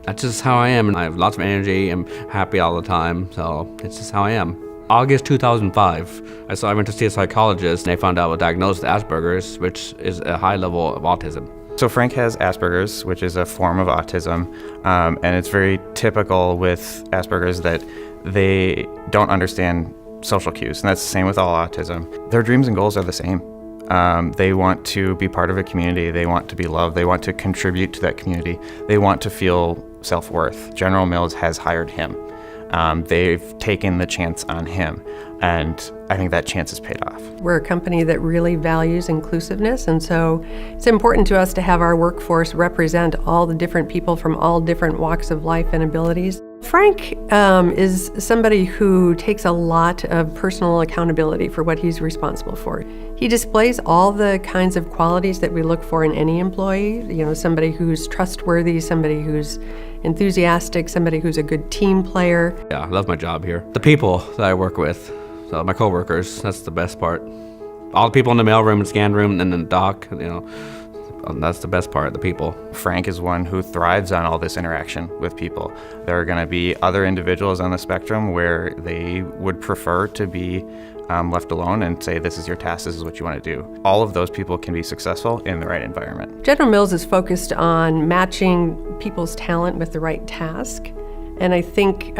That's just how I am, and I have lots of energy. I'm happy all the time, so it's just how I am. August 2005, I went to see a psychologist, and they found out I was diagnosed with Asperger's, which is a high level of autism. So Frank has Asperger's, which is a form of autism, and it's very typical with Asperger's that they don't understand social cues, and that's the same with all autism. Their dreams and goals are the same. They want to be part of a community, they want to be loved, they want to contribute to that community, they want to feel self-worth. General Mills has hired him. They've taken the chance on him, and I think that chance has paid off. We're a company that really values inclusiveness, and so it's important to us to have our workforce represent all the different people from all different walks of life and abilities. Frank is somebody who takes a lot of personal accountability for what he's responsible for. He displays all the kinds of qualities that we look for in any employee, somebody who's trustworthy, somebody who's enthusiastic, somebody who's a good team player. Yeah, I love my job here. The people that I work with, so my coworkers, that's the best part. All the people in the mailroom and scan room and then the dock, that's the best part, the people. Frank is one who thrives on all this interaction with people. There are going to be other individuals on the spectrum where they would prefer to be left alone and say, this is your task, this is what you want to do. All of those people can be successful in the right environment. General Mills is focused on matching people's talent with the right task. And I think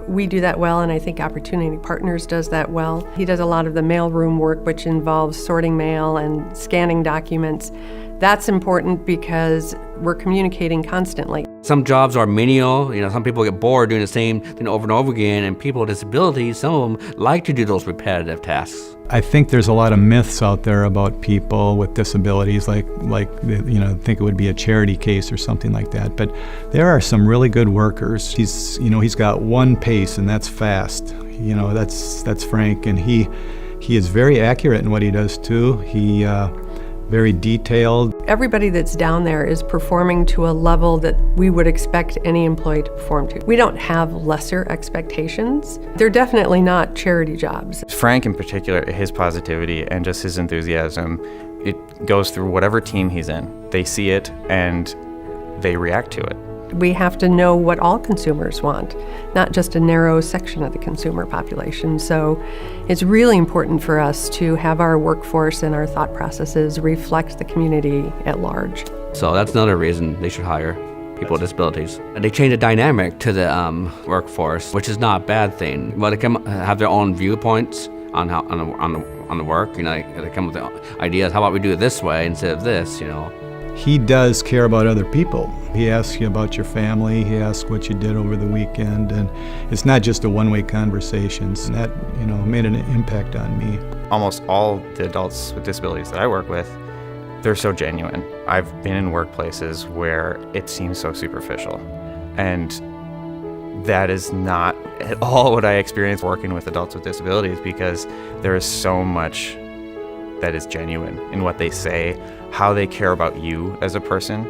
we do that well, and I think Opportunity Partners does that well. He does a lot of the mailroom work, which involves sorting mail and scanning documents. That's important because we're communicating constantly. Some jobs are menial, some people get bored doing the same thing over and over again, and people with disabilities, some of them like to do those repetitive tasks. I think there's a lot of myths out there about people with disabilities, like think it would be a charity case or something like that. But there are some really good workers. He's got one pace, and that's fast. That's Frank, and he is very accurate in what he does too. He very detailed. Everybody that's down there is performing to a level that we would expect any employee to perform to. We don't have lesser expectations. They're definitely not charity jobs. Frank in particular, his positivity and just his enthusiasm, it goes through whatever team he's in. They see it and they react to it. We have to know what all consumers want, not just a narrow section of the consumer population. So it's really important for us to have our workforce and our thought processes reflect the community at large. So that's another reason they should hire people with disabilities. And they change the dynamic to the workforce, which is not a bad thing. Well, they can have their own viewpoints on the work. They come with the ideas. How about we do it this way instead of this? He does care about other people. He asks you about your family, he asks what you did over the weekend, and it's not just a one-way conversation. And that, made an impact on me. Almost all the adults with disabilities that I work with, they're so genuine. I've been in workplaces where it seems so superficial, and that is not at all what I experience working with adults with disabilities, because there is so much that is genuine in what they say, how they care about you as a person,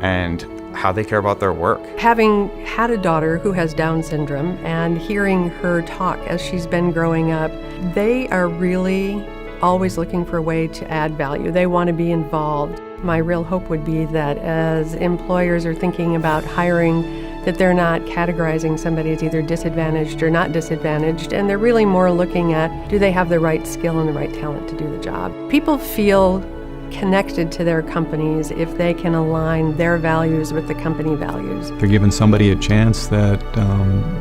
and how they care about their work. Having had a daughter who has Down syndrome and hearing her talk as she's been growing up, they are really always looking for a way to add value. They want to be involved. My real hope would be that as employers are thinking about hiring, that they're not categorizing somebody as either disadvantaged or not disadvantaged, and they're really more looking at, do they have the right skill and the right talent to do the job? People feel connected to their companies if they can align their values with the company values. They're giving somebody a chance that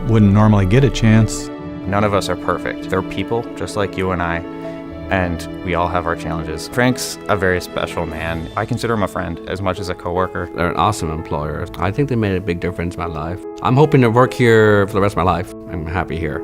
wouldn't normally get a chance. None of us are perfect. They're people just like you and I, and we all have our challenges. Frank's a very special man. I consider him a friend as much as a coworker. They're an awesome employer. I think they made a big difference in my life. I'm hoping to work here for the rest of my life. I'm happy here.